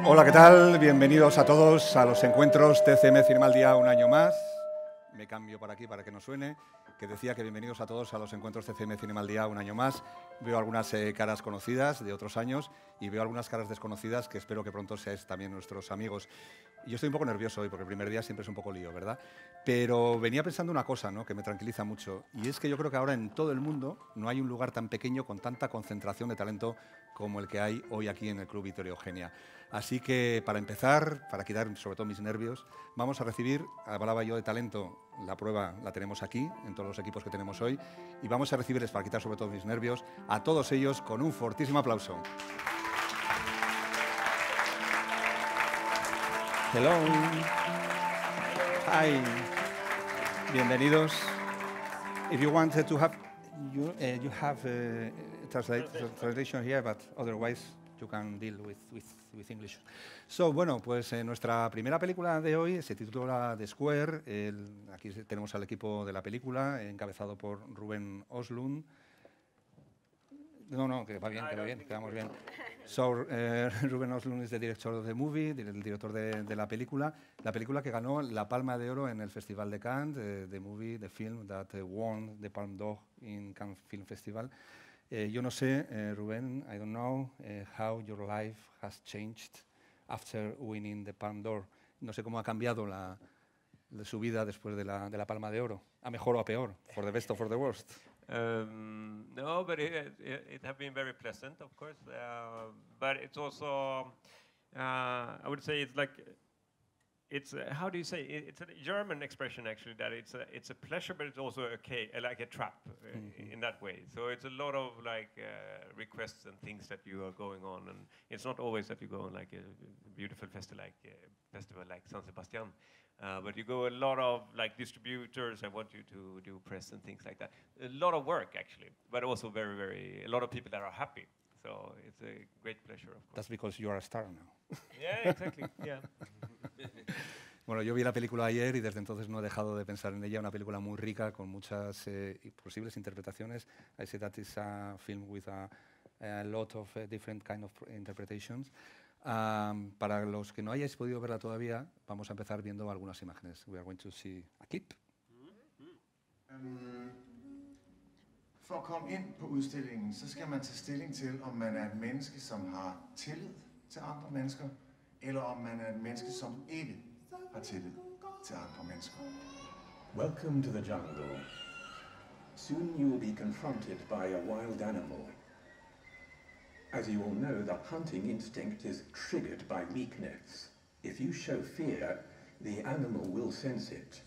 Hola, ¿qué tal? Bienvenidos a todos a los encuentros TCM Cinema al Día un año más. Me cambio por aquí para que no suene, que decía que bienvenidos a todos a los encuentros TCM Cinema al Día un año más. Veo algunas caras conocidas de otros años y veo algunas caras desconocidas que espero que pronto seáis también nuestros amigos. Yo estoy un poco nervioso hoy porque el primer día siempre es un poco lío, ¿verdad? Pero venía pensando una cosa, ¿no?, que me tranquiliza mucho, y es que yo creo que ahora en todo el mundo no hay un lugar tan pequeño con tanta concentración de talento como el que hay hoy aquí en el Club Vittorio Eugenia. Así que, para empezar, para quitar sobre todo mis nervios, vamos a recibir, hablaba yo de talento, la prueba la tenemos aquí, en todos los equipos que tenemos hoy, y vamos a recibirles, para quitar sobre todo mis nervios, a todos ellos con un fortísimo aplauso. Hello. Hi. Bienvenidos. If you wanted to have, you have translation here, but otherwise you can deal with English. So, bueno, pues nuestra primera película de hoy se titula The Square. Aquí tenemos al equipo de la película, encabezado por Ruben Östlund. No, que va bien, que vamos bien. So, Ruben Östlund is the director of the movie, el director de la película que ganó la Palma de Oro en el Festival de Cannes, the film that won the Palme d'Or in Cannes Film Festival. Yo no sé, Ruben, I don't know how your life has changed after winning the Palme d'Or. No sé cómo ha cambiado su vida después de la Palma de Oro, a mejor o a peor, for the best or for the worst. No, but it has been very pleasant, of course. But it's also, I would say, it's like, it's how do you say? It's a German expression actually that it's a pleasure, but it's also like a trap in that way. So it's a lot of like requests and things that you are going on, and it's not always that you go on like a beautiful festival like San Sebastian. But you go a lot of like distributors. I want you to do press and things like that. A lot of work actually, but also a lot of people that are happy. So it's a great pleasure, of course. That's because you are a star now. Yeah, exactly. Yeah. Bueno, yo vi la película ayer y desde entonces no he dejado de pensar en ella. Una película muy rica con muchas posibles interpretaciones. I say that is a film with a lot of different kind of interpretations. Para los que no hayáis podido verla todavía, vamos a empezar viendo algunas imágenes. We are going to see a clip. For at komme ind på udstillingen, så skal man tage stilling til, om man er et menneske, som har tillid til andre mennesker, eller om man er et menneske, som ikke har tillid til andre mennesker. Welcome to the jungle. Soon you will be confronted by a wild animal. As you all know, the hunting instinct is triggered by weakness. If you show fear, the animal will sense it.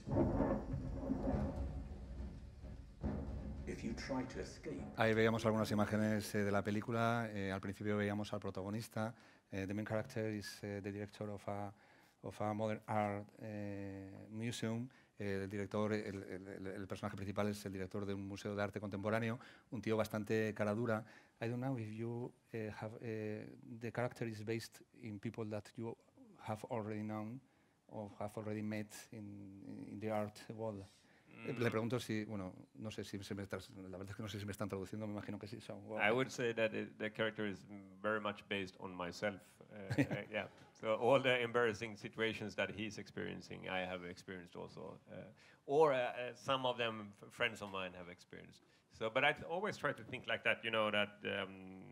If you try to escape... Ahí veíamos algunas imágenes de la película. Al principio veíamos al protagonista. The main character is the director of a modern art museum. El personaje principal es el director de un museo de arte contemporáneo, un tío bastante cara dura. I don't know if you the character is based in people that you have already known or have already met in the art world. Le pregunto si, bueno, no sé si la verdad es que no sé si me están traduciendo, me imagino que sí. So, well, I would say that the character is very much based on myself. Yeah. So all the embarrassing situations that he's experiencing, I have experienced also, or some of them friends of mine have experienced. So, but I always try to think like that, you know, that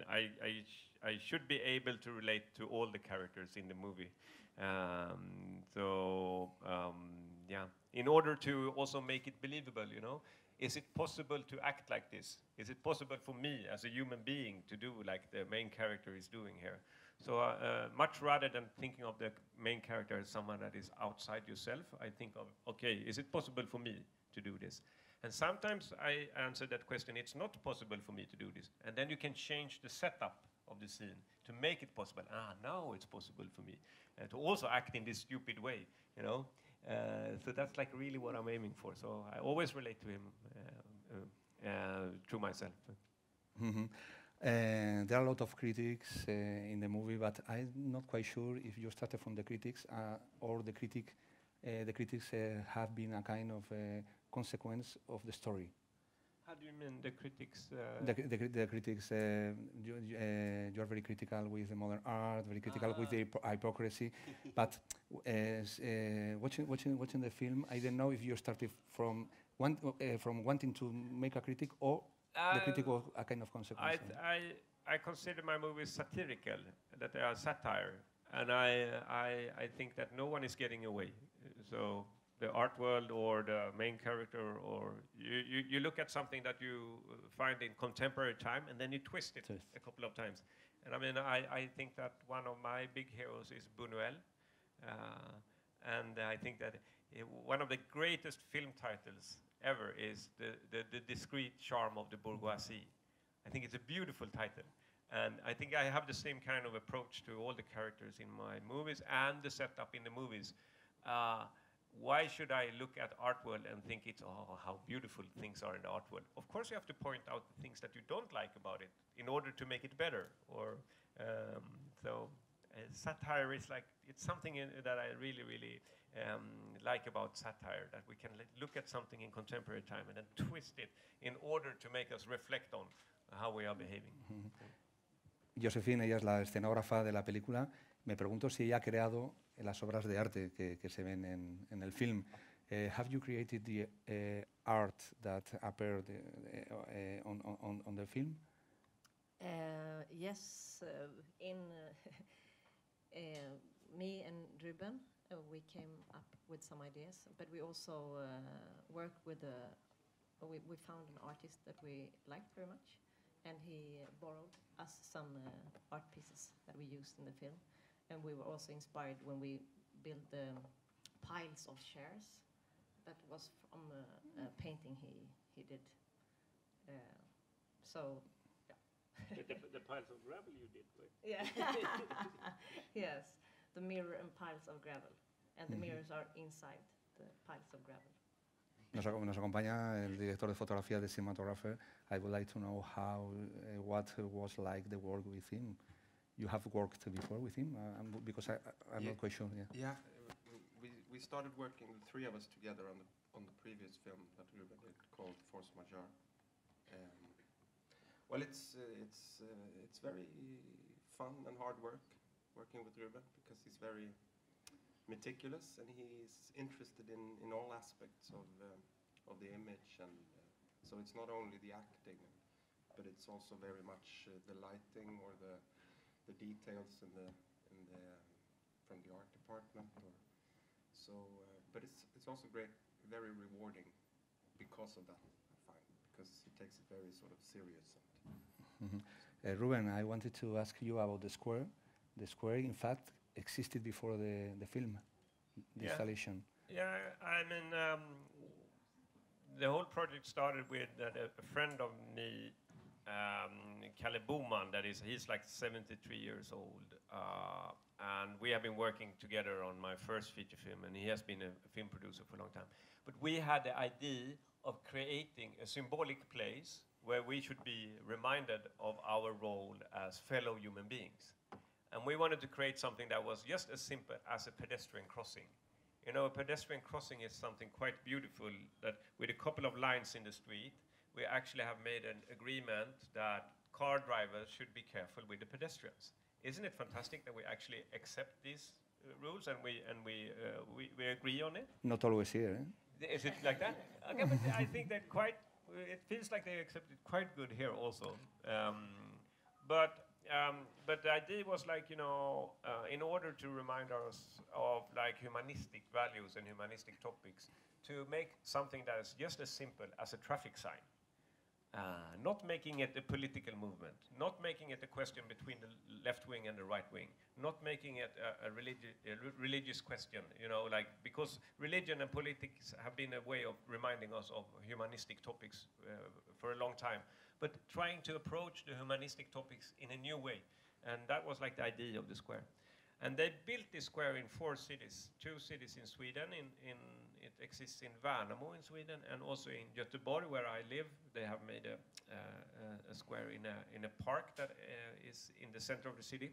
I should be able to relate to all the characters in the movie. Yeah, in order to also make it believable, you know, is it possible to act like this? Is it possible for me as a human being to do like the main character is doing here? So much rather than thinking of the main character as someone that is outside yourself, I think of, okay, is it possible for me to do this? And sometimes I answer that question, it's not possible for me to do this. And then you can change the setup of the scene to make it possible. Now it's possible for me to also act in this stupid way, you know? So that's like really what I'm aiming for. So I always relate to him through myself. Mm-hmm. There are a lot of critics in the movie, but I'm not quite sure if you started from the critics or the critics have been a kind of consequence of the story. How do you mean the critics? The critics, you're very critical with the modern art, very critical with the hypocrisy. But watching the film, I don't know if you started from wanting to make a critic or the critic was a kind of consequence. I consider my movies satirical, that they are satire, and I think that no one is getting away. So the art world or the main character, or you look at something that you find in contemporary time, and then you twist it a couple of times. And I mean, I think that one of my big heroes is Buñuel, and I think that one of the greatest film titles ever is the discreet charm of the bourgeoisie. I think it's a beautiful title. And I think I have the same kind of approach to all the characters in my movies and the setup in the movies. Why should I look at art world and think it's, oh, how beautiful things are in the art world? Of course you have to point out the things that you don't like about it in order to make it better. Or satire is like, it's something that I really, really like about satire, that we can look at something in contemporary time and then twist it in order to make us reflect on how we are behaving. Josephine, ella es la escenógrafa de la película. Me pregunto si ella ha creado las obras de arte que se ven en el film. Have you created the art that appeared on the film? Yes, me and Ruben, we came up with some ideas, but we also worked with we found an artist that we liked very much, and he borrowed us some art pieces that we used in the film. And we were also inspired when we built the piles of chairs. That was from a painting he did. So, yeah. the piles of gravel you did, right? Yeah. Yes, the mirror and piles of gravel. And the mirrors are inside the piles of gravel. Nos acompaña el director de fotografía de Cinematographer. I would like to know what was like the work with him. You have worked before with him? Because I'm not quite sure. Yeah, we started working, the three of us together on the previous film that Ruben did called Force Majeure. Well, it's very fun and hard work working with Ruben because he's very meticulous and he's interested in all aspects of the image, and so it's not only the acting, but it's also very much the lighting or the details from the art department, but it's also very rewarding because of that, I find, because he takes it very sort of serious. Ruben, I wanted to ask you about the square. The square, in fact, existed before the film, the installation. Yeah, I mean, the whole project started with a friend of me, Kalle Boman, he's like 73 years old, and we have been working together on my first feature film, and he has been a film producer for a long time. But we had the idea of creating a symbolic place where we should be reminded of our role as fellow human beings. And we wanted to create something that was just as simple as a pedestrian crossing. You know, a pedestrian crossing is something quite beautiful, that with a couple of lines in the street, we actually have made an agreement that car drivers should be careful with the pedestrians. Isn't it fantastic that we actually accept these rules and we agree on it? Not always here, eh? Is it like that? Okay, but I think that it feels like they accept it quite good here also. But the idea was like, you know, in order to remind us of like humanistic values and humanistic topics, to make something that is just as simple as a traffic sign. Not making it a political movement, not making it a question between the left wing and the right wing, not making it a religious question, you know, like, because religion and politics have been a way of reminding us of humanistic topics for a long time, but trying to approach the humanistic topics in a new way. And that was like the idea of the square. And they built this square in 4 cities, 2 cities in Sweden. It exists in Värnamo in Sweden, and also in Göteborg, where I live. They have made a square in a park that is in the center of the city.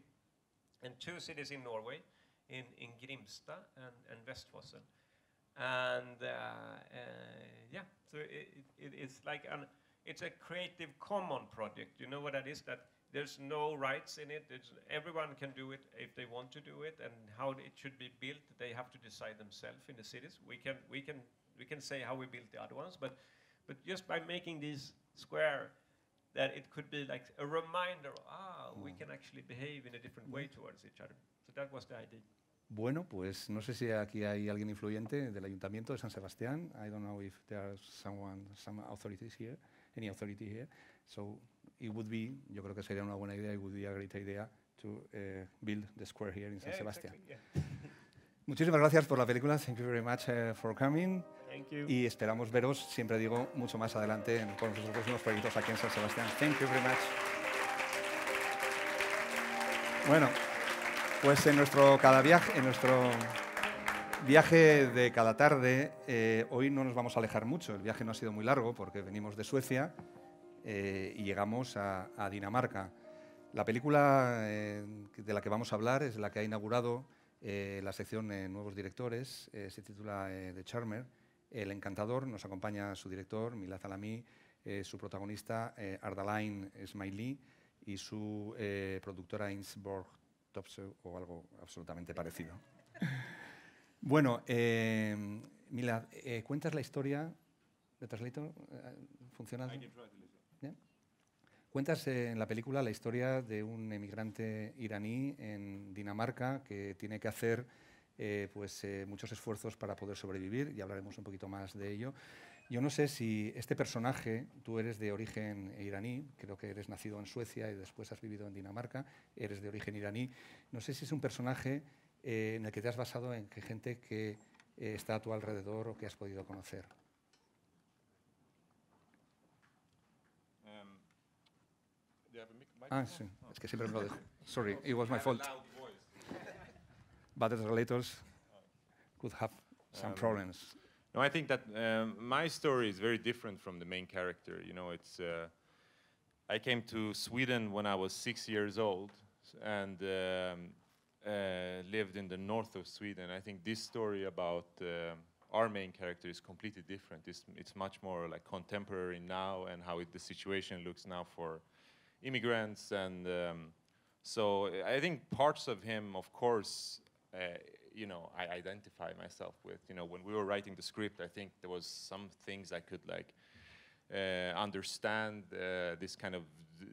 And 2 cities in Norway, in Grimstad and Vestfossen. And yeah, so it is like it's a creative common project. You know what that is? That there's no rights in it. Everyone can do it if they want to do it, and how it should be built, they have to decide themselves in the cities. We can say how we built the other ones, but just by making these square, that it could be like a reminder, we can actually behave in a different way towards each other. So that was the idea. Bueno, pues no sé si aquí hay alguien influyente del Ayuntamiento de San Sebastián. I don't know if there's some authorities here, any authority here. So it would be, yo creo que sería una buena idea, it would be a great idea to build the square here in San Sebastián. Exactly, Muchísimas gracias por la película. Thank you very much for coming. Thank you. Y esperamos veros, siempre digo, mucho más adelante con nuestros próximos proyectos aquí en San Sebastián. Thank you very much. Bueno, pues en nuestro viaje de cada tarde, hoy no nos vamos a alejar mucho. El viaje no ha sido muy largo porque venimos de Suecia y llegamos a Dinamarca. La película de la que vamos a hablar es la que ha inaugurado la sección Nuevos Directores, se titula The Charmer. El Encantador, nos acompaña su director, Milad Alami, su protagonista, Ardalain Smiley, y su productora Ingeborg Topsø, o algo absolutamente parecido. Bueno, Milad, ¿cuentas la historia de Translator? ¿Funciona? ¿Yeah? Cuentas en la película la historia de un emigrante iraní en Dinamarca que tiene que hacer muchos esfuerzos para poder sobrevivir, y hablaremos un poquito más de ello. Yo no sé si este personaje, tú eres de origen iraní, creo que eres nacido en Suecia y después has vivido en Dinamarca, eres de origen iraní. No sé si es un personaje en el que te has basado en que gente que está a tu alrededor o que has podido conocer. Sí, es que siempre me lo dejo. Sorry, it was my fault. But the translators could have some problems. No, I think that my story is very different from the main character. You know, it's I came to Sweden when I was 6 years old and lived in the north of Sweden. I think this story about our main character is completely different. It's much more like contemporary now, and how the situation looks now for immigrants. And so I think parts of him, of course, you know, I identify myself with. You know, when we were writing the script, I think there was some things I could like understand, this kind of,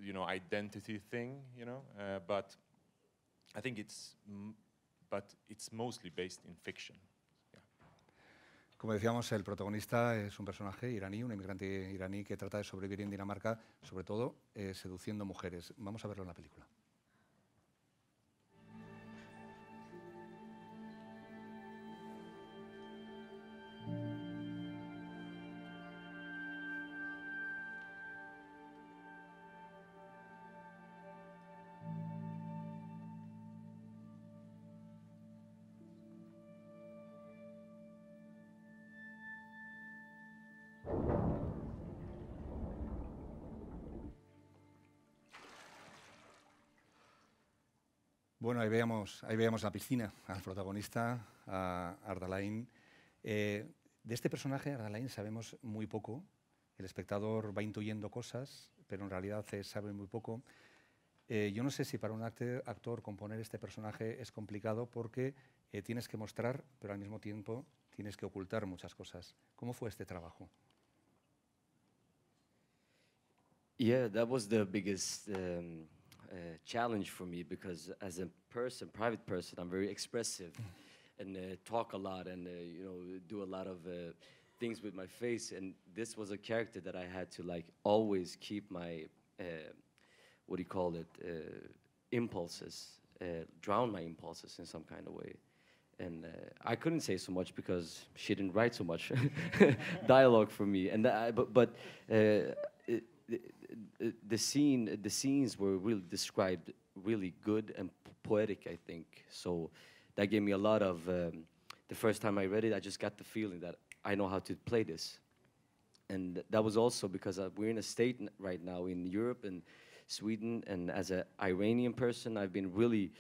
you know, identity thing, you know, but I think it's mostly based in fiction. Yeah. Como decíamos, el protagonista es un personaje iraní, un inmigrante iraní que trata de sobrevivir en Dinamarca, sobre todo seduciendo mujeres. Vamos a verlo en la película. Bueno, ahí veíamos la piscina, al protagonista, a Ardalain. De este personaje, Ardalain, sabemos muy poco. El espectador va intuyendo cosas, pero en realidad sabe muy poco. Yo no sé si para un actor componer este personaje es complicado porque tienes que mostrar, pero al mismo tiempo tienes que ocultar muchas cosas. ¿Cómo fue este trabajo? Yeah, that was the biggest challenge for me, because as a person, private person, I'm very expressive and talk a lot and you know, do a lot of things with my face. And this was a character that I had to like always keep my what do you call it, impulses, drown my impulses in some kind of way. And I couldn't say so much because she didn't write so much dialogue for me. And the scenes were really described really good and poetic, I think. So that gave me a lot of, the first time I read it, I just got the feeling that I know how to play this. And that was also because we're in a state right now in Europe and Sweden, and as an Iranian person, I've been really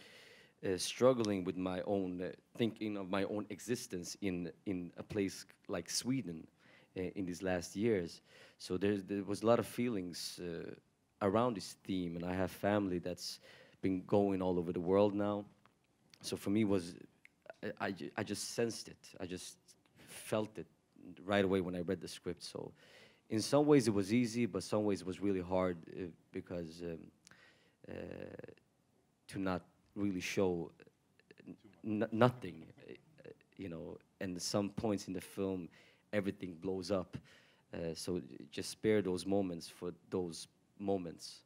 struggling with my own, thinking of my own existence in a place like Sweden. in these last years. So there was a lot of feelings around this theme, and I have family that's been going all over the world now. So for me, I just sensed it. I just felt it right away when I read the script. So in some ways it was easy, but some ways it was really hard because to not really show nothing, you know, and some points in the film, everything blows up. So just spare those moments for those moments.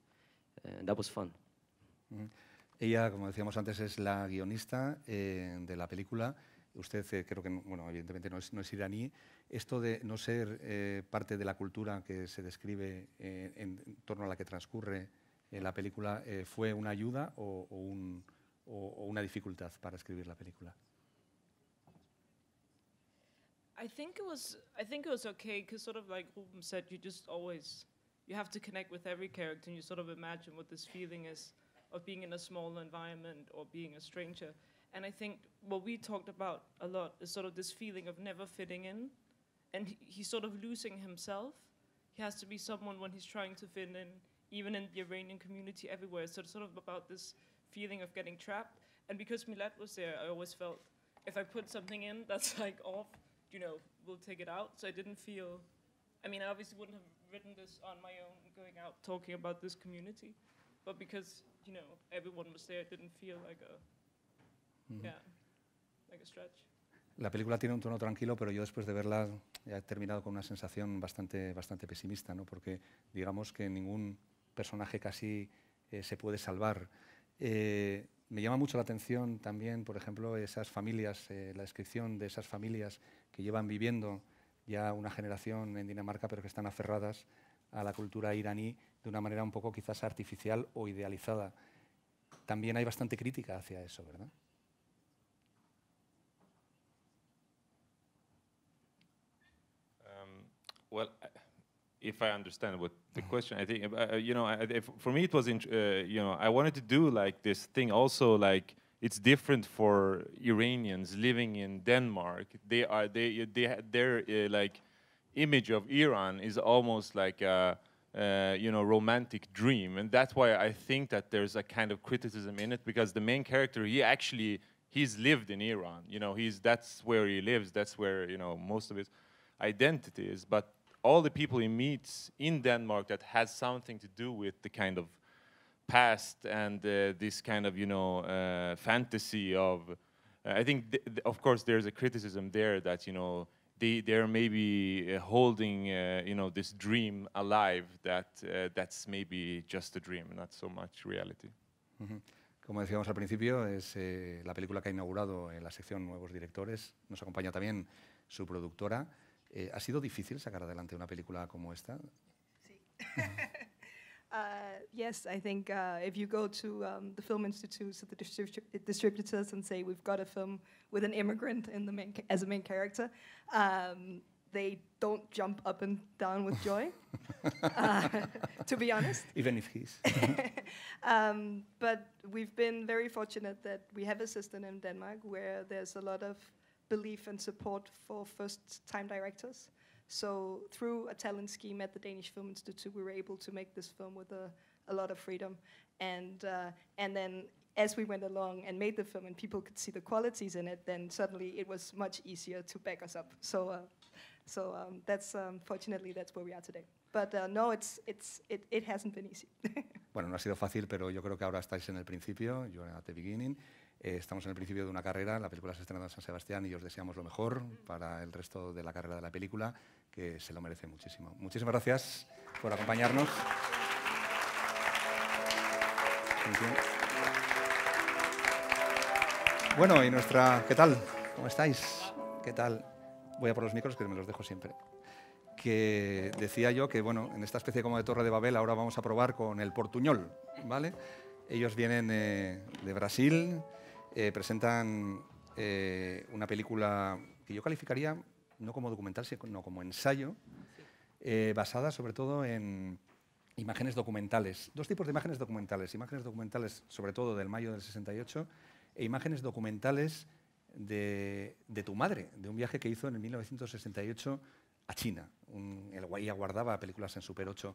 And that was fun. Ella, como decíamos antes, es la guionista de la película. Usted creo que, bueno, evidentemente no es iraní. Esto de no ser parte de la cultura que se describe en torno a la que transcurre la película, ¿fue una ayuda o una dificultad para escribir la película? I think it was okay, because sort of like Ruben said, you have to connect with every character, and you sort of imagine what this feeling is of being in a small environment or being a stranger. And I think what we talked about a lot is sort of this feeling of never fitting in, and he's sort of losing himself. He has to be someone when he's trying to fit in, even in the Iranian community everywhere. So it's sort of about this feeling of getting trapped. And because Milad was there, I always felt if I put something in that's like off, you know, we'll take it out. So I didn't feel, I mean, I obviously wouldn't have written this on my own, going out talking about this community. But because, you know, everyone was there, it didn't feel like like a stretch. La película tiene un tono tranquilo, pero yo después de verla he terminado con una sensación bastante pesimista, ¿no? Porque digamos que ningún personaje casi se puede salvar. Me llama mucho la atención también, por ejemplo, esas familias, la descripción de esas familias que llevan viviendo ya una generación en Dinamarca, pero que están aferradas a la cultura iraní de una manera un poco quizás artificial o idealizada. También hay bastante crítica hacia eso, ¿verdad? Well, if I understand what the question, I think, you know, for me it was, you know, I wanted to do like this thing also, like it's different for Iranians living in Denmark. Their like image of Iran is almost like a you know, romantic dream, and that's why I think that there's a kind of criticism in it, because the main character, he's lived in Iran. You know, that's where he lives. That's where, you know, most of his identity is. But all the people he meets in Denmark that has something to do with the kind of past and this kind of, you know, fantasy of, I think, of course, there's a criticism there that, you know, they're maybe holding, you know, this dream alive that's maybe just a dream, not so much reality. Como decíamos al principio, es la película que ha inaugurado en la sección Nuevos Directores. Nos acompaña también su productora. ¿Ha sido difícil sacar adelante una película como esta? Sí. Yes, I think if you go to the film institutes, the distributors, and say we've got a film with an immigrant in the as a main character, they don't jump up and down with joy, to be honest. Even if he's. But we've been very fortunate that we have a system in Denmark where there's a lot of belief and support for first-time directors. So through a talent scheme at the Danish Film Institute, we were able to make this film with a lot of freedom. And then as we went along and made the film and people could see the qualities in it, then suddenly it was much easier to back us up. So that's fortunately that's where we are today. But no, it hasn't been easy. Bueno, no ha sido fácil, pero yo creo que ahora estáis en el principio, you're at the beginning. Estamos en el principio de una carrera, la película se estrena en San Sebastián y os deseamos lo mejor para el resto de la carrera de la película, que se lo merece muchísimo. Muchísimas gracias por acompañarnos. Bueno, y nuestra... ¿Qué tal? ¿Cómo estáis? ¿Qué tal? Voy a por los micros, que me los dejo siempre. Que decía yo que, bueno, en esta especie como de Torre de Babel ahora vamos a probar con el portuñol, ¿vale? Ellos vienen de Brasil, presentan una película que yo calificaría no como documental, sino como ensayo, basada sobre todo en imágenes documentales. Dos tipos de imágenes documentales sobre todo del mayo del 68, e imágenes documentales de tu madre, de un viaje que hizo en el 1968 a China. Ella guardaba películas en Super 8.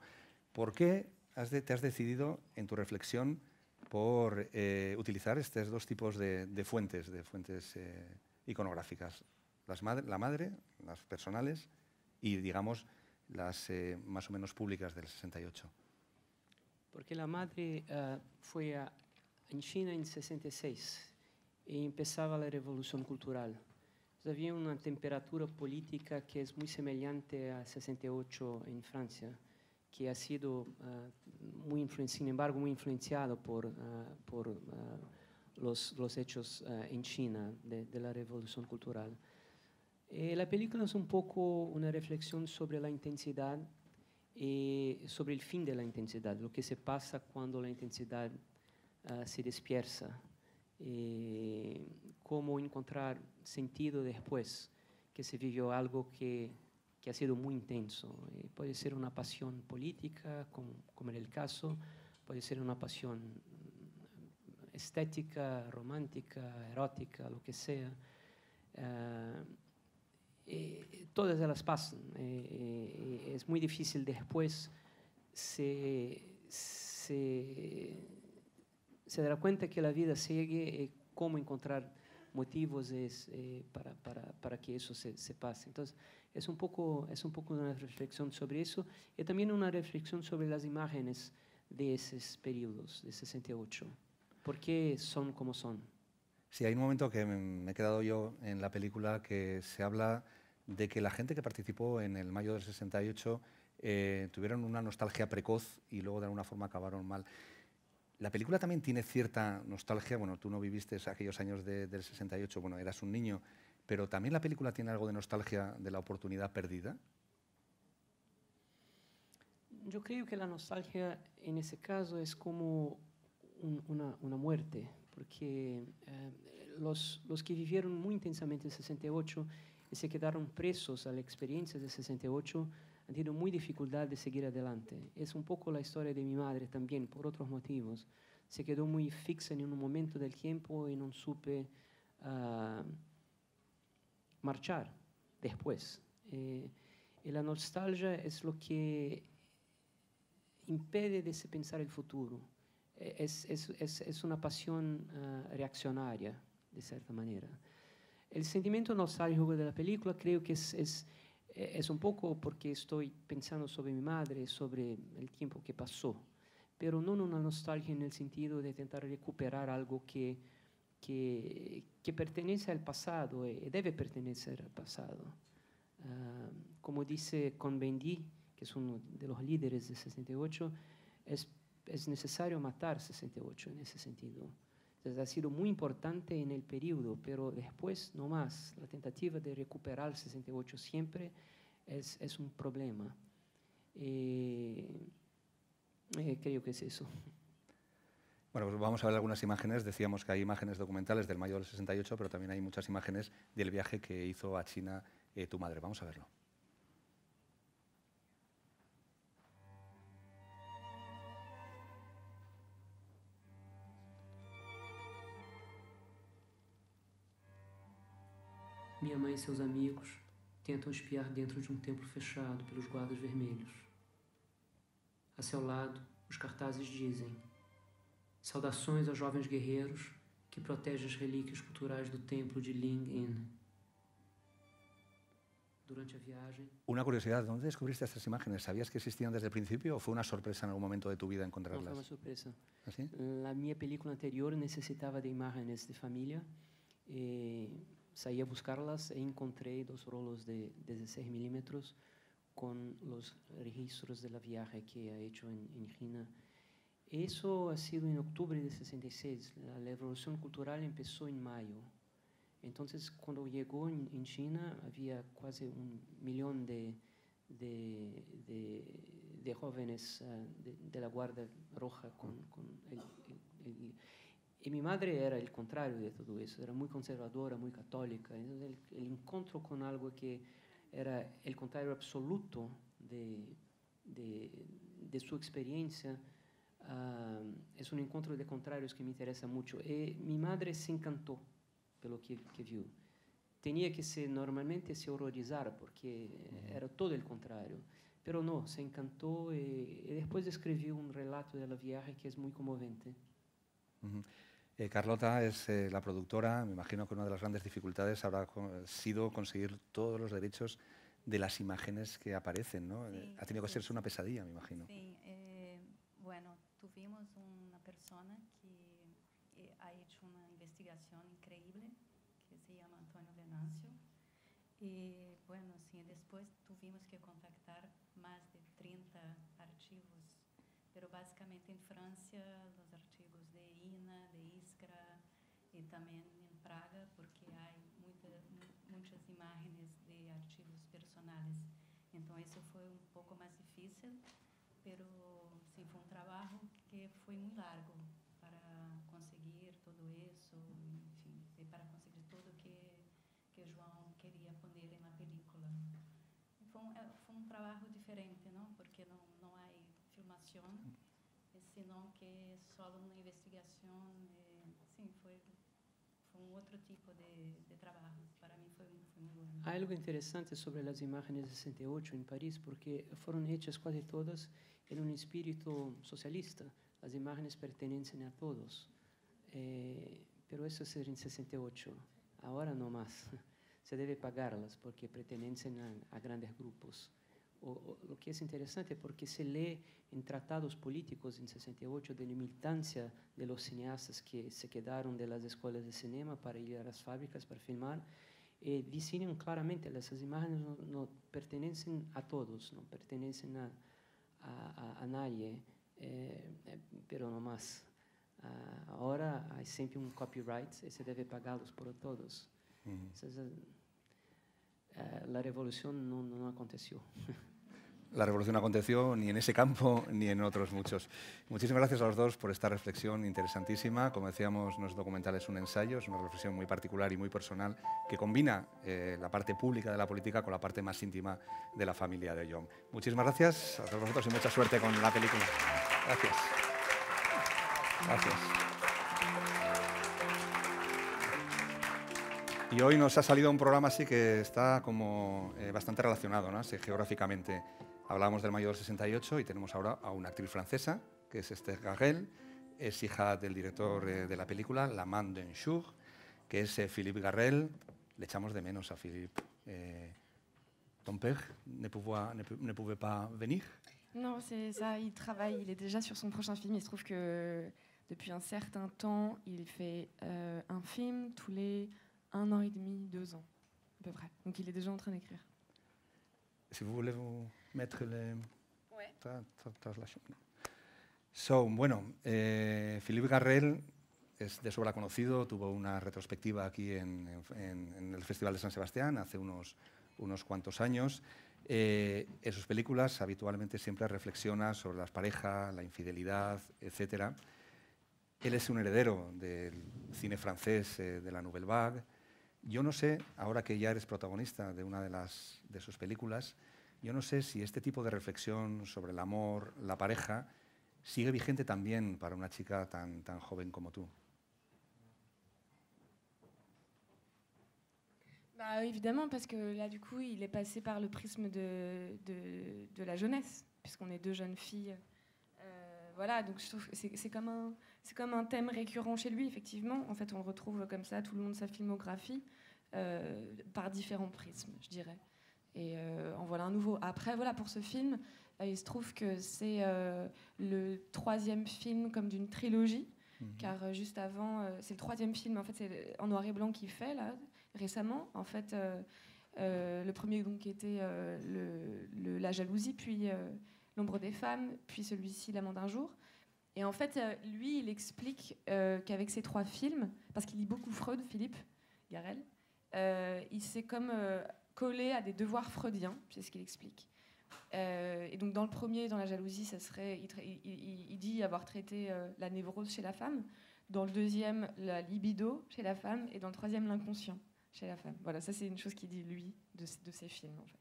¿Por qué te has decidido en tu reflexión por utilizar estos dos tipos de fuentes iconográficas? La madre, las personales y, digamos, las más o menos públicas del 68. Porque la madre fue en China en 66 y empezaba la revolución cultural. Entonces, había una temperatura política que es muy semejante a 68 en Francia, que ha sido sin embargo, muy influenciado por los hechos en China de la revolución cultural. La película es un poco una reflexión sobre la intensidad y sobre el fin de la intensidad, lo que se pasa cuando la intensidad se dispersa, cómo encontrar sentido después que se vivió algo que ha sido muy intenso. Puede ser una pasión política, como en el caso, puede ser una pasión estética, romántica, erótica, lo que sea. Todas ellas pasan. Es muy difícil después se dará cuenta que la vida sigue y cómo encontrar motivos para que eso se pase. Entonces, es un poco una reflexión sobre eso y también una reflexión sobre las imágenes de esos periodos, de 68. ¿Por qué son como son? Sí, hay un momento que me he quedado yo en la película que se habla de que la gente que participó en el mayo del 68 tuvieron una nostalgia precoz y luego de alguna forma acabaron mal. La película también tiene cierta nostalgia. Bueno, tú no viviste aquellos años del 68, bueno, eras un niño, pero también la película tiene algo de nostalgia de la oportunidad perdida. Yo creo que la nostalgia en ese caso es como una muerte, porque los que vivieron muy intensamente el 68 y se quedaron presos a la experiencia del 68 han tenido muy dificultad de seguir adelante. Es un poco la historia de mi madre también, por otros motivos. Se quedó muy fixa en un momento del tiempo y no supe marchar después. Y la nostalgia es lo que impide de se pensar el futuro. Es una pasión reaccionaria, de cierta manera. El sentimiento nostálgico de la película creo que es un poco porque estoy pensando sobre mi madre, sobre el tiempo que pasó, pero no una nostalgia en el sentido de intentar recuperar algo que pertenece al pasado y debe pertenecer al pasado. Como dice Cohn-Bendit, que es uno de los líderes de 68, es necesario matar 68 en ese sentido. Entonces, ha sido muy importante en el periodo, pero después no más. La tentativa de recuperar el 68 siempre es un problema. Creo que es eso. Bueno, pues vamos a ver algunas imágenes. Decíamos que hay imágenes documentales del mayo del 68, pero también hay muchas imágenes del viaje que hizo a China tu madre. Vamos a verlo. Minha mãe e seus amigos tentam espiar dentro de templo fechado pelos guardas vermelhos. A seu lado, os cartazes dizem: saudações aos jovens guerreiros que protegem as relíquias culturais do templo de Ling Yin. Durante a viagem... Una curiosidad, ¿dónde descubriste estas imágenes? ¿Sabías que existían desde el principio o fue una sorpresa en algún momento de tu vida encontrarlas? Não, foi uma surpresa. ¿Así? La minha película anterior necesitava de imágenes de família e saí a buscarlas e encontrei 2 rolos de 16 milímetros con los registros de la viaje que ha hecho en China. Eso ha sido en octubre de 66. La revolución cultural empezó en mayo. Entonces, cuando llegó en China, había casi 1 millón de jóvenes de la Guardia Roja y mi madre era el contrario de todo eso, era muy conservadora, muy católica. Entonces, el encuentro con algo que era el contrario absoluto de su experiencia es un encuentro de contrarios que me interesa mucho. Y mi madre se encantó por lo que vio. tenía que normalmente se horrorizara porque era todo el contrario. Pero no, se encantó y después escribió un relato de la viaje que es muy conmovente. Carlota es la productora. Me imagino que una de las grandes dificultades habrá sido conseguir todos los derechos de las imágenes que aparecen, ¿no? Sí, ha tenido que sí, ser sí. una pesadilla, me imagino. Sí, bueno, tuvimos una persona que ha hecho una investigación increíble que se llama Antonio Venancio. Y bueno, sí, después tuvimos que contactar más de 30 archivos, pero básicamente en Francia los archivos de INA, de Iskra y también en Praga, porque hay muchas imágenes de archivos personales. Entonces eso fue un poco más difícil, pero sí fue un trabajo que fue muy largo para conseguir todo eso, en fin, y para conseguir todo que João quería poner en la película. Fue un trabajo diferente, ¿no? Porque no hay filmación, sino que es solo una investigación. Sí, fue un otro tipo de trabajo. Para mí fue muy bueno. Hay algo interesante sobre las imágenes de 68 en París porque fueron hechas casi todas en un espíritu socialista. Las imágenes pertenecen a todos, pero eso es en 68. Ahora no más. Se debe pagarlas porque pertenecen a grandes grupos. Lo que es interesante porque se lee en tratados políticos en 68 de la militancia de los cineastas que se quedaron de las escuelas de cinema para ir a las fábricas para filmar. Dicen claramente que esas imágenes no pertenecen a todos, no pertenecen a nadie, pero no más. Ahora hay siempre un copyright y se debe pagarlos por todos. Entonces, la revolución no aconteció. La revolución aconteció ni en ese campo ni en otros muchos. Muchísimas gracias a los dos por esta reflexión interesantísima. Como decíamos, no es documental, es un ensayo, es una reflexión muy particular y muy personal que combina la parte pública de la política con la parte más íntima de la familia de John. Muchísimas gracias a todos vosotros y mucha suerte con la película. Gracias. Gracias. Y hoy nos ha salido un programa así que está como bastante relacionado, ¿no? Así, geográficamente. Hablábamos del mayo del 68 y tenemos ahora a una actriz francesa, que es Esther Garrel, es hija del director de la película, L'Amant d'un jour, que es Philippe Garrel. Le echamos de menos a Philippe. Ton père ne pouvait pas venir? Non, c'est ça, il travaille, il est déjà sur son prochain film. Il se trouve que depuis un certain temps, il fait un film tous les 1 an et demi, 2 ans, à peu près. Donc il est déjà en train d'écrire. Si vous voulez vous mettre les... Ouais. Bueno, Philippe Garrel es de sobra conocido, tuvo una retrospectiva aquí en el Festival de San Sebastián hace unos cuantos años. En sus películas habitualmente siempre reflexiona sobre las parejas, la infidelidad, etc. Él es un heredero del cine francés, de la Nouvelle Vague. Yo no sé, ahora que ya eres protagonista de una de sus películas, yo no sé si este tipo de reflexión sobre el amor, la pareja, sigue vigente también para una chica tan joven como tú. Bah, évidemment, parce que là, du coup, il est passé par le prisme de la jeunesse, puisqu'on est 2 jeunes filles. Voilà, donc je trouve que c'est comme un thème récurrent chez lui, effectivement. En fait, on le retrouve comme ça tout le long de sa filmographie, par différents prismes, je dirais. Et en voilà un nouveau. Après, voilà, pour ce film, il se trouve que c'est le 3e film comme d'une trilogie, car juste avant, c'est le 3e film, en fait, c'est en noir et blanc qu'il fait, là, récemment. En fait, le premier, donc, qui était La jalousie, puis L'ombre des femmes, puis celui-ci, L'amant d'un jour. Et en fait, lui, il explique qu'avec ces 3 films, parce qu'il lit beaucoup Freud, Philippe Garrel, il s'est comme collé à des devoirs freudiens, c'est ce qu'il explique. Et donc dans le premier, dans La jalousie, ça serait, il dit avoir traité la névrose chez la femme. Dans le deuxième, la libido chez la femme. Et dans le troisième, l'inconscient chez la femme. Voilà, ça c'est une chose qu'il dit, lui, de ses films, en fait.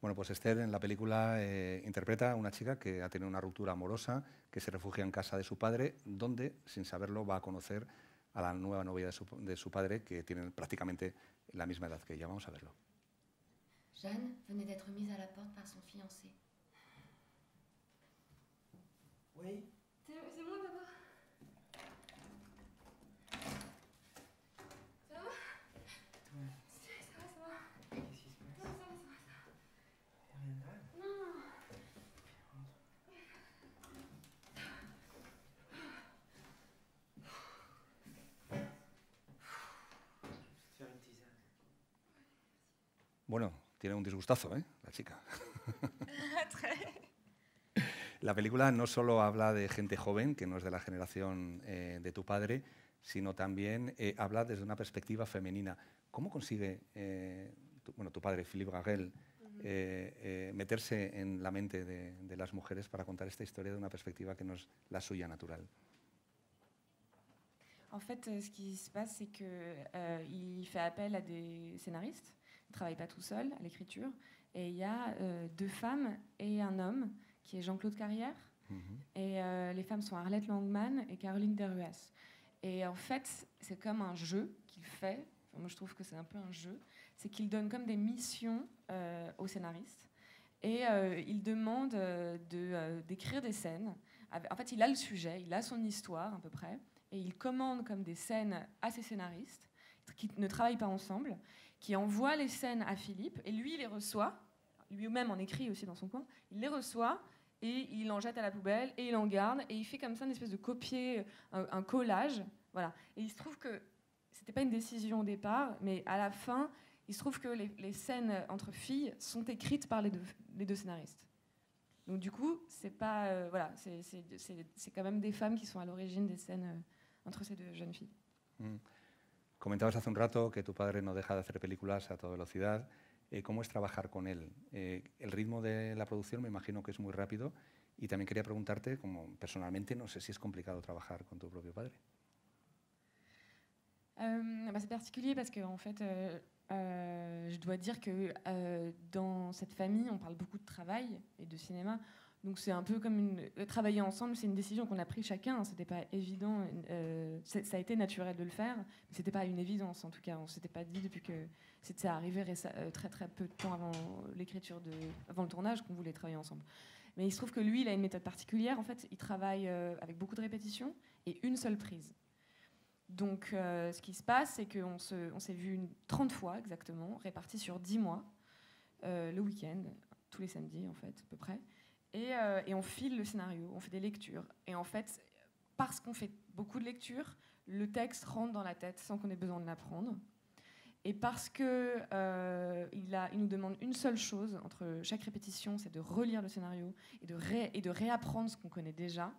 Bueno, pues Esther en la película interpreta a una chica que ha tenido una ruptura amorosa, que se refugia en casa de su padre, donde, sin saberlo, va a conocer a la nueva novia de su padre, que tienen prácticamente la misma edad que ella. Vamos a verlo. Jeanne venait d'être mise à la porte par son fiancé. Oui. C'est moi d'abord. Ça va? Ouais. Ça va. Qu'est-ce qui se passe? Ça va. Rien de grave? Non. Faire une tisane. Bueno, tiene un disgustazo, ¿eh? La chica. La película no solo habla de gente joven, que no es de la generación de tu padre, sino también habla desde una perspectiva femenina. ¿Cómo consigue tu padre, Philippe Garrel, meterse en la mente de las mujeres para contar esta historia de una perspectiva que no es la suya natural? En fait, ce qui se passe, c'est qu'il fait appel à des scénaristes. Il ne travaille pas tout seul à l'écriture. Et il y a 2 femmes et un homme, qui est Jean-Claude Carrière. Et les femmes sont Arlette Langman et Caroline Deruas. Et en fait, c'est comme un jeu qu'il fait. Enfin, moi, je trouve que c'est un peu un jeu. C'est qu'il donne comme des missions aux scénaristes. Et il demande d'écrire des scènes. En fait, il a le sujet, il a son histoire à peu près. Et il commande comme des scènes à ses scénaristes, qui ne travaillent pas ensemble, qui envoient les scènes à Philippe, et lui, il les reçoit, lui-même en écrit aussi dans son coin, il les reçoit, et il en jette à la poubelle, et il en garde, et il fait comme ça une espèce de copier, un collage, voilà. Et il se trouve que, c'était pas une décision au départ, mais à la fin, il se trouve que les scènes entre filles sont écrites par les deux scénaristes. Donc du coup, c'est pas, voilà, c'est quand même des femmes qui sont à l'origine des scènes entre ces 2 jeunes filles. Comentabas hace un rato que tu padre no deja de hacer películas a toda velocidad. ¿Cómo es trabajar con él? El ritmo de la producción me imagino que es muy rápido. Y también quería preguntarte, como personalmente, no sé si es complicado trabajar con tu propio padre. C'est particulier parce que en fait, je dois dire que dans cette famille, on parle beaucoup de travail et de cinéma. Donc c'est un peu comme travailler ensemble, c'est une décision qu'on a prise chacun. Hein, c'était pas évident, ça a été naturel de le faire, mais c'était pas une évidence en tout cas. On s'était pas dit depuis que c'était arrivé très très peu de temps avant l'écriture, avant le tournage, qu'on voulait travailler ensemble. Mais il se trouve que lui, il a une méthode particulière. En fait, il travaille avec beaucoup de répétitions et une seule prise. Donc ce qui se passe, c'est qu'on s'est vu 30 fois exactement, répartis sur 10 mois, le week-end, tous les samedis en fait, à peu près. Et on file le scénario, on fait des lectures. Et en fait, parce qu'on fait beaucoup de lectures, le texte rentre dans la tête sans qu'on ait besoin de l'apprendre. Et parce qu'il nous demande une seule chose entre chaque répétition, c'est de relire le scénario et de réapprendre ce qu'on connaît déjà.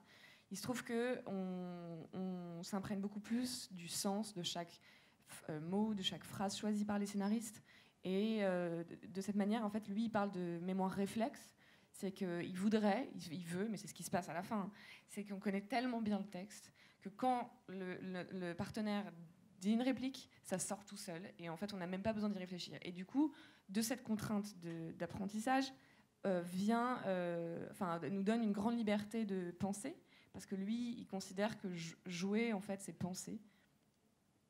Il se trouve qu'on s'imprègne beaucoup plus du sens de chaque mot, de chaque phrase choisie par les scénaristes. Et de cette manière, en fait, lui, il parle de mémoire réflexe. C'est qu'il il veut, mais c'est ce qui se passe à la fin, c'est qu'on connaît tellement bien le texte que quand le partenaire dit une réplique, ça sort tout seul, et en fait, on n'a même pas besoin d'y réfléchir. Et du coup, de cette contrainte d'apprentissage nous donne une grande liberté de penser, parce que lui, il considère que jouer, en fait, c'est penser.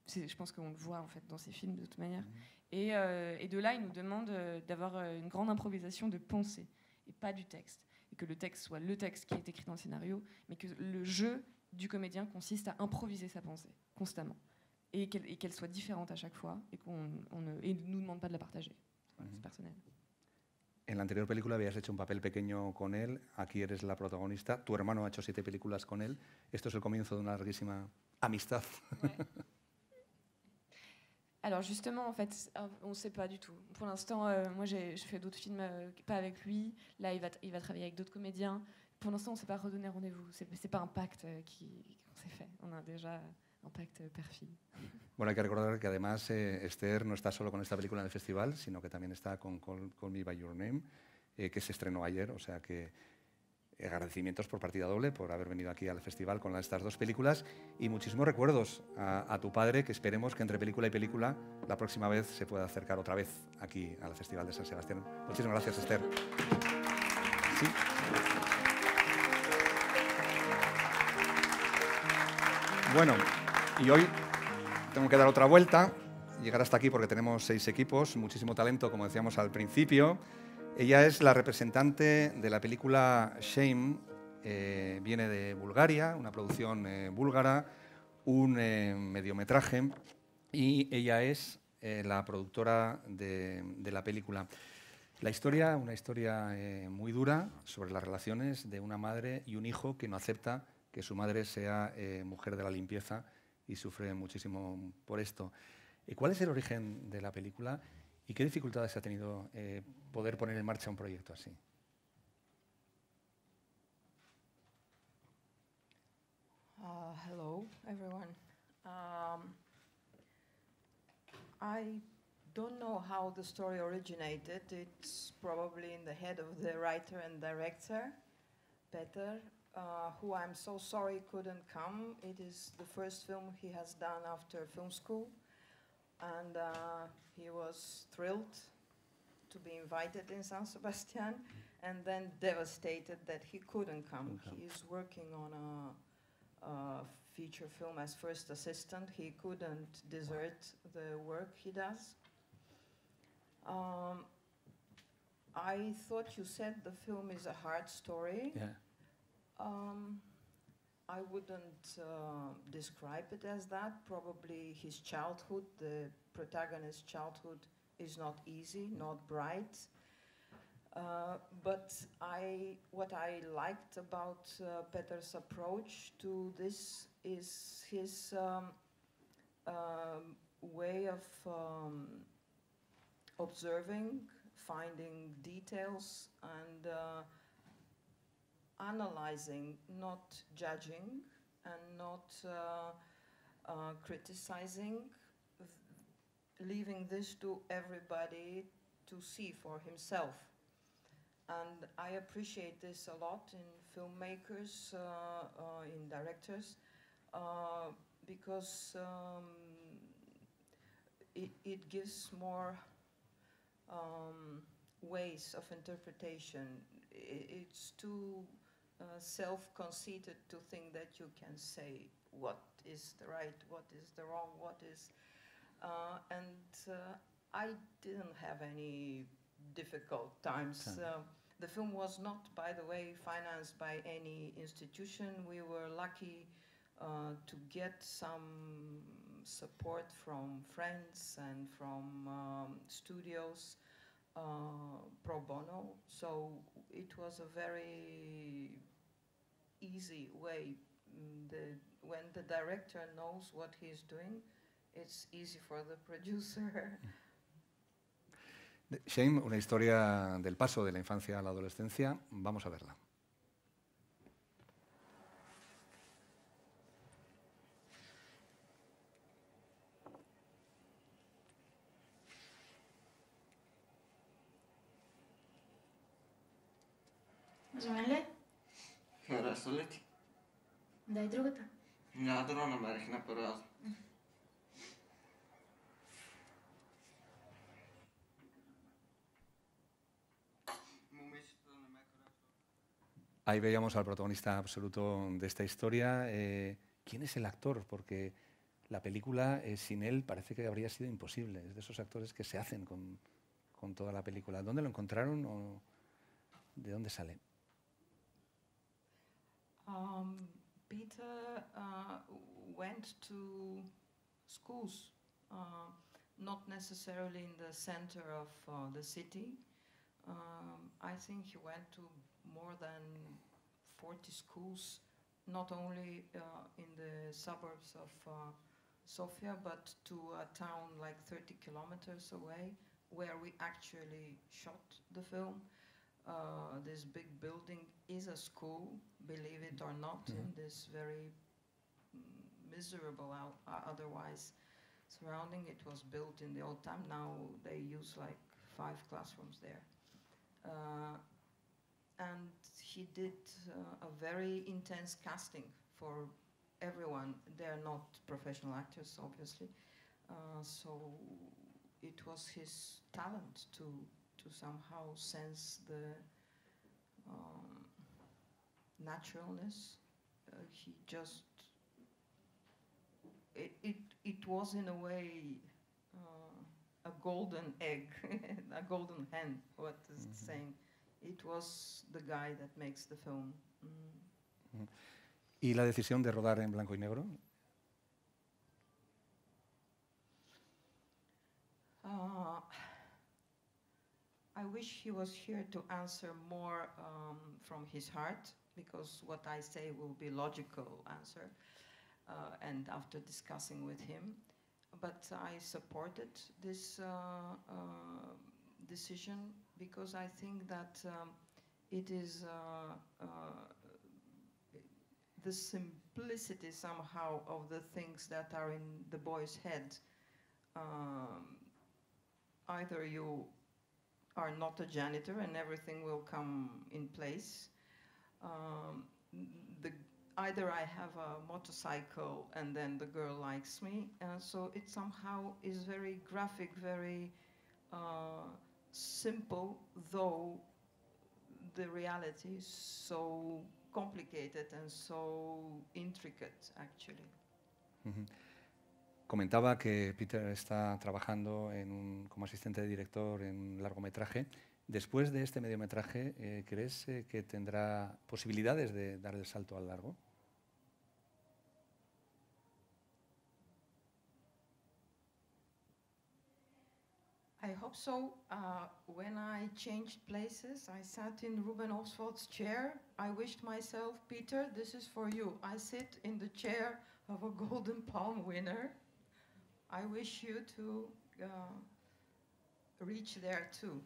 Je pense qu'on le voit, en fait, dans ses films, de toute manière. Et de là, il nous demande d'avoir une grande improvisation de pensée, et pas du texte. Et que le texte soit le texte qui est écrit dans le scénario, mais que le jeu du comédien consiste à improviser sa pensée, constamment. Et qu'elle soit différente à chaque fois, et qu'on ne nous demande pas de la partager. Voilà, c'est personnel. En la anterior película habías hecho un papel pequeño con él, aquí eres la protagonista, tu hermano ha hecho 7 películas con él, esto es el comienzo de una larguísima amistad. Ouais. Alors justement, en fait, on ne sait pas du tout. Pour l'instant, moi j'ai fait d'autres films, pas avec lui, là il va travailler avec d'autres comédiens. Pour l'instant, on ne s'est pas redonné rendez-vous, c'est pas un pacte qu'on s'est fait, on a déjà un pacte père-fille. Bueno, hay que recordar que además Esther no está solo con esta película en el festival, sino que también está con Call Me By Your Name, que se estrenó ayer, o sea que agradecimientos por partida doble, por haber venido aquí al festival con estas 2 películas y muchísimos recuerdos a tu padre, que esperemos que entre película y película la próxima vez se pueda acercar otra vez aquí al Festival de San Sebastián. Muchísimas gracias, Esther. Sí. Bueno, y hoy tengo que dar otra vuelta, llegar hasta aquí porque tenemos 6 equipos, muchísimo talento, como decíamos al principio. Ella es la representante de la película Shame, viene de Bulgaria, una producción búlgara, un mediometraje, y ella es la productora de la película. La historia, una historia muy dura sobre las relaciones de una madre y un hijo que no acepta que su madre sea mujer de la limpieza y sufre muchísimo por esto. ¿Cuál es el origen de la película y qué dificultades ha tenido poder poner en marcha un proyecto así? Hello, everyone. I don't know how the story originated. It's probably in the head of the writer and director, Peter, who I'm so sorry couldn't come. It is the first film he has done after film school, and he was thrilled to be invited in San Sebastian, and then devastated that he couldn't come. He is working on a feature film as first assistant. He couldn't desert the work he does. I thought you said the film is a hard story. Yeah. I wouldn't describe it as that. Probably his childhood, the protagonist's childhood, is not easy, not bright. But what I liked about Peter's approach to this is his way of observing, finding details, and analyzing, not judging, and not criticizing, leaving this to everybody to see for himself. And I appreciate this a lot in filmmakers, in directors, because it gives more ways of interpretation. It's too self-conceited to think that you can say what is the right, what is the wrong, what is... I didn't have any difficult times. The film was not, by the way, financed by any institution. We were lucky to get some support from friends and from studios pro bono. So it was a very easy way. When the director knows what he's doing, it's easy for the producer. Shame, una historia del paso de la infancia a la adolescencia. Vamos a verla. Можем ли? Хорошо ли ти? Дай другата. Няма да намерих на първата. Ahí veíamos al protagonista absoluto de esta historia. ¿Quién es el actor? Porque la película, sin él, parece que habría sido imposible. Es de esos actores que se hacen con toda la película. ¿Dónde lo encontraron o de dónde sale? Peter went to schools, not necessarily in the center of the city. I think he went to more than 40 schools, not only in the suburbs of Sofia, but to a town like 30 kilometers away, where we actually shot the film. This big building is a school, believe it or not, in this very miserable otherwise surrounding. It was built in the old time. Now they use like 5 classrooms there. And he did a very intense casting for everyone. They're not professional actors, obviously. So it was his talent to somehow sense the naturalness. He just it was in a way a golden egg, a golden hen, what is it saying? It was the guy that makes the film. ¿Y la decisión de rodar en blanco y negro? I wish he was here to answer more from his heart, because what I say will be logical answer, and after discussing with him. But I supported this decision because I think that it is the simplicity somehow of the things that are in the boy's head. Either you are not a janitor and everything will come in place. Either I have a motorcycle and then the girl likes me. So it somehow is very graphic, very simple, though the reality is so complicated and so intricate, actually. Comentaba que Peter está trabajando como asistente de director en un largometraje. Después de este mediometraje, ¿crees que tendrá posibilidades de dar el salto al largo? I hope so. When I changed places, I sat in Ruben Oxford's chair. I wished myself, Peter, this is for you. I sit in the chair of a Golden Palm winner. I wish you to reach there too.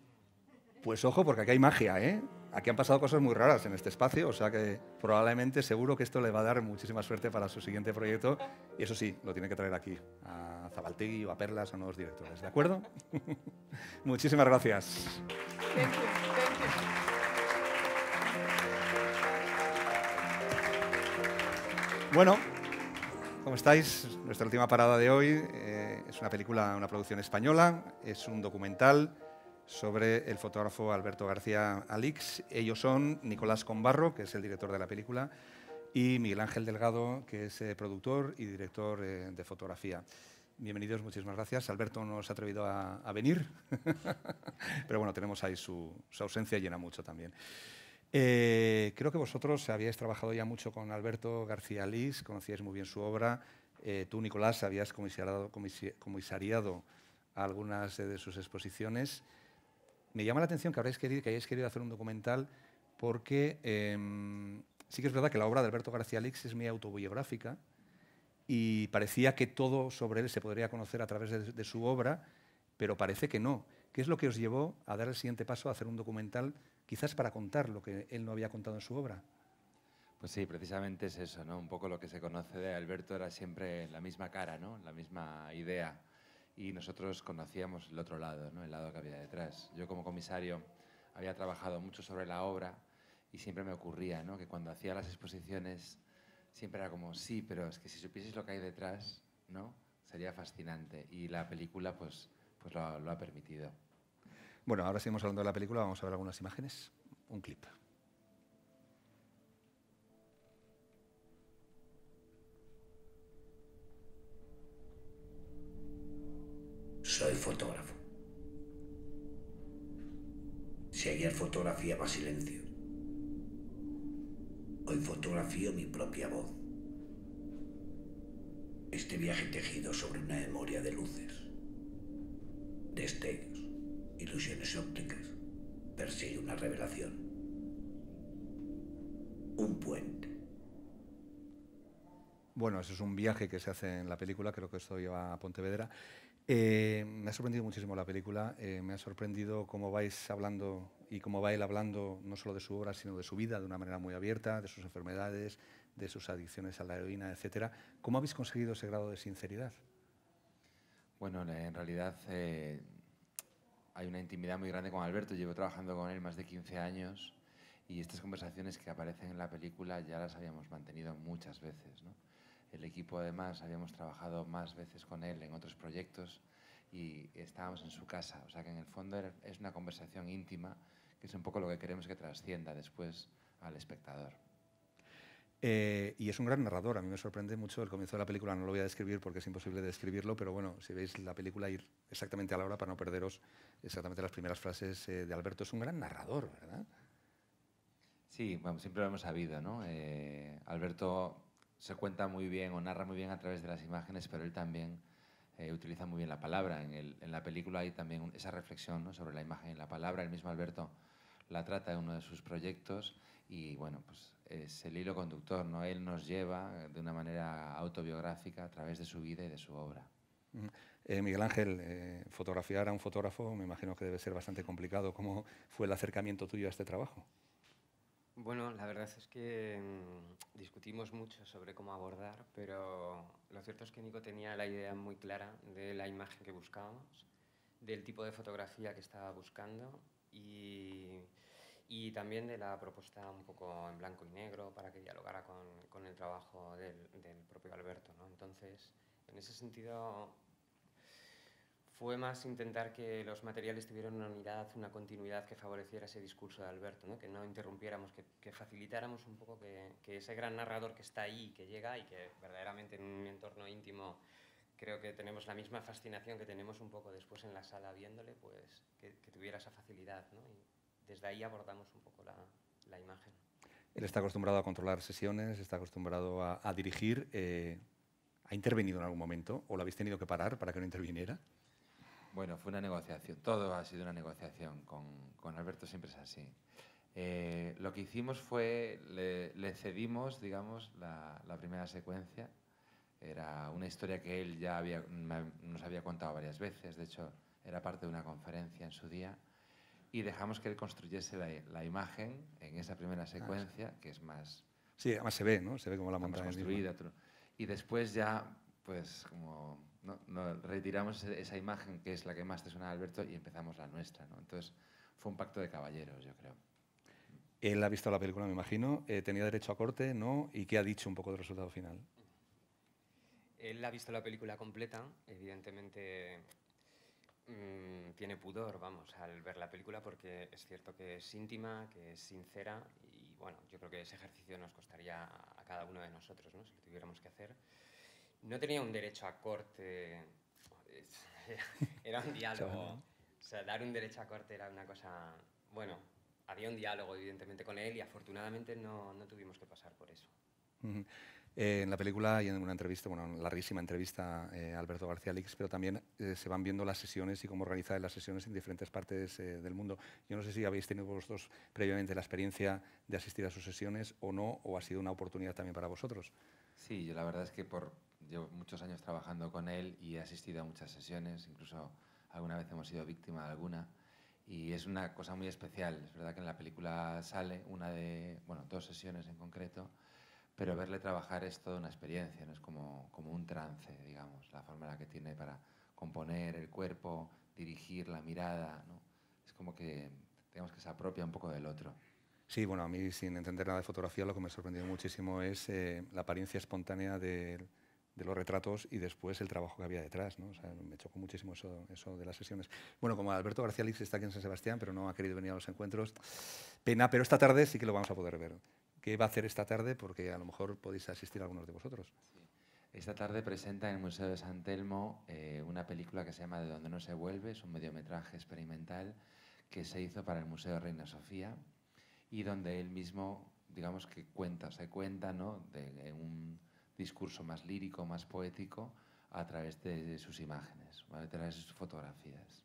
Pues ojo, porque aquí hay magia, ¿eh? Aquí han pasado cosas muy raras en este espacio, o sea que probablemente, seguro que esto le va a dar muchísima suerte para su siguiente proyecto. Y eso sí, lo tiene que traer aquí, a Zabaltegui o a Perlas, a nuevos directores, ¿de acuerdo? Muchísimas gracias. Thank you. Thank you. Bueno, ¿cómo estáis? Nuestra última parada de hoy es una película, una producción española, es un documental sobre el fotógrafo Alberto García Alix. Ellos son Nicolás Combarro, que es el director de la película, y Miguel Ángel Delgado, que es productor y director de fotografía. Bienvenidos, muchísimas gracias. Alberto no se ha atrevido a venir, pero bueno, tenemos ahí su ausencia, llena mucho también. Creo que vosotros habíais trabajado ya mucho con Alberto García Alix, conocíais muy bien su obra. Tú, Nicolás, habías comisariado algunas de sus exposiciones. Me llama la atención que hayáis querido hacer un documental porque sí que es verdad que la obra de Alberto García Alix es muy autobiográfica y parecía que todo sobre él se podría conocer a través de su obra, pero parece que no. ¿Qué es lo que os llevó a dar el siguiente paso, a hacer un documental, quizás para contar lo que él no había contado en su obra? Pues sí, precisamente es eso, ¿no? Un poco lo que se conoce de Alberto era siempre la misma cara, ¿no? La misma idea. Y nosotros conocíamos el otro lado, ¿no? El lado que había detrás. Yo como comisario había trabajado mucho sobre la obra y siempre me ocurría, ¿no? Que cuando hacía las exposiciones siempre era como, sí, pero es que si supieseis lo que hay detrás, ¿no? Sería fascinante. Y la película pues lo ha permitido. Bueno, ahora seguimos hablando de la película, vamos a ver algunas imágenes, un clip. Soy fotógrafo. Si ayer fotografiaba silencio, hoy fotografío mi propia voz. Este viaje tejido sobre una memoria de luces, destellos, ilusiones ópticas, persigue una revelación. Un puente. Bueno, eso es un viaje que se hace en la película, creo que esto lleva a Pontevedra. Me ha sorprendido muchísimo la película, me ha sorprendido cómo vais hablando y cómo va él hablando no solo de su obra, sino de su vida de una manera muy abierta, de sus enfermedades, de sus adicciones a la heroína, etc. ¿Cómo habéis conseguido ese grado de sinceridad? Bueno, en realidad hay una intimidad muy grande con Alberto. Llevo trabajando con él más de 15 años y estas conversaciones que aparecen en la película ya las habíamos mantenido muchas veces, ¿no? El equipo, además, habíamos trabajado más veces con él en otros proyectos y estábamos en su casa. O sea que, en el fondo, es una conversación íntima, que es un poco lo que queremos que trascienda después al espectador. Y es un gran narrador. A mí me sorprende mucho el comienzo de la película. No lo voy a describir porque es imposible describirlo, pero bueno, si veis la película, ir exactamente a la hora para no perderos exactamente las primeras frases de Alberto. Es un gran narrador, ¿verdad? Sí, bueno, siempre lo hemos sabido, ¿no? Alberto se cuenta muy bien o narra muy bien a través de las imágenes, pero él también utiliza muy bien la palabra. En la película hay también esa reflexión, ¿no?, sobre la imagen y la palabra. El mismo Alberto la trata en uno de sus proyectos y, bueno, pues es el hilo conductor, ¿no? Él nos lleva de una manera autobiográfica a través de su vida y de su obra. Miguel Ángel, fotografiar a un fotógrafo me imagino que debe ser bastante complicado. ¿Cómo fue el acercamiento tuyo a este trabajo? Bueno, la verdad es que discutimos mucho sobre cómo abordar, pero lo cierto es que Nico tenía la idea muy clara de la imagen que buscábamos, del tipo de fotografía que estaba buscando y también de la propuesta un poco en blanco y negro para que dialogara con el trabajo del propio Alberto, ¿no? Entonces, en ese sentido, fue más intentar que los materiales tuvieran una unidad, una continuidad que favoreciera ese discurso de Alberto, ¿no? Que no interrumpiéramos, que facilitáramos un poco que ese gran narrador que está ahí, que llega y que verdaderamente en un entorno íntimo creo que tenemos la misma fascinación que tenemos un poco después en la sala viéndole, pues que tuviera esa facilidad, ¿no? Y desde ahí abordamos un poco la imagen. Él está acostumbrado a controlar sesiones, está acostumbrado a dirigir. ¿Ha intervenido en algún momento o lo habéis tenido que parar para que no interviniera? Bueno, fue una negociación, todo ha sido una negociación, con Alberto siempre es así. Lo que hicimos fue, le cedimos, digamos, la primera secuencia. Era una historia que él ya nos había contado varias veces, de hecho era parte de una conferencia en su día, y dejamos que él construyese la imagen en esa primera secuencia, que es más... Sí, además se ve, ¿no? Se ve como la montaña construida. Y después ya, pues como... No, retiramos esa imagen que es la que más te suena a Alberto y empezamos la nuestra, ¿no? Entonces fue un pacto de caballeros, yo creo. Él ha visto la película, me imagino. ¿Tenía derecho a corte, no? ¿Y qué ha dicho un poco del resultado final? Él ha visto la película completa, evidentemente tiene pudor, vamos, al ver la película porque es cierto que es íntima, que es sincera y bueno, yo creo que ese ejercicio nos costaría a cada uno de nosotros, ¿no?, si lo tuviéramos que hacer. No tenía un derecho a corte, era un diálogo. O sea, dar un derecho a corte era una cosa... Bueno, había un diálogo evidentemente con él y afortunadamente no tuvimos que pasar por eso. En la película y en una entrevista, bueno, una larguísima entrevista a Alberto García Lix, pero también se van viendo las sesiones y cómo organizar las sesiones en diferentes partes del mundo. Yo no sé si habéis tenido vosotros previamente la experiencia de asistir a sus sesiones o no, o ha sido una oportunidad también para vosotros. Sí, yo la verdad es que llevo muchos años trabajando con él y he asistido a muchas sesiones, incluso alguna vez hemos sido víctima de alguna, y es una cosa muy especial. Es verdad que en la película sale dos sesiones en concreto, pero verle trabajar es toda una experiencia, ¿no? Es como un trance, digamos, la forma en la que tiene para componer el cuerpo, dirigir la mirada, ¿no? Es como que, digamos, que se apropia un poco del otro. Sí, bueno, a mí sin entender nada de fotografía lo que me ha sorprendido muchísimo es la apariencia espontánea de los retratos y después el trabajo que había detrás, ¿no? O sea, me chocó muchísimo eso de las sesiones. Bueno, como Alberto García Lix está aquí en San Sebastián, pero no ha querido venir a los encuentros, pena, pero esta tarde sí que lo vamos a poder ver. ¿Qué va a hacer esta tarde? Porque a lo mejor podéis asistir algunos de vosotros. Sí. Esta tarde presenta en el Museo de San Telmo una película que se llama De donde no se vuelve, es un mediometraje experimental que se hizo para el Museo Reina Sofía y donde él mismo, digamos que se cuenta, ¿no?, en un discurso más lírico, más poético, a través de sus imágenes, a través de sus fotografías.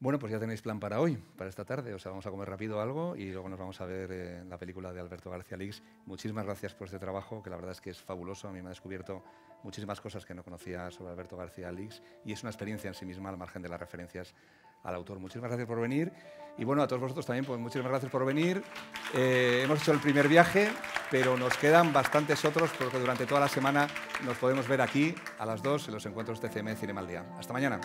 Bueno, pues ya tenéis plan para hoy, para esta tarde. O sea, vamos a comer rápido algo y luego nos vamos a ver la película de Alberto García Lix. Muchísimas gracias por este trabajo, que la verdad es que es fabuloso. A mí me ha descubierto muchísimas cosas que no conocía sobre Alberto García Lix y es una experiencia en sí misma, al margen de las referencias al autor. Muchísimas gracias por venir. Y bueno, a todos vosotros también, pues muchísimas gracias por venir. Hemos hecho el primer viaje, pero nos quedan bastantes otros porque durante toda la semana nos podemos ver aquí a las 2 en los encuentros TCM Cinema al Día. Hasta mañana.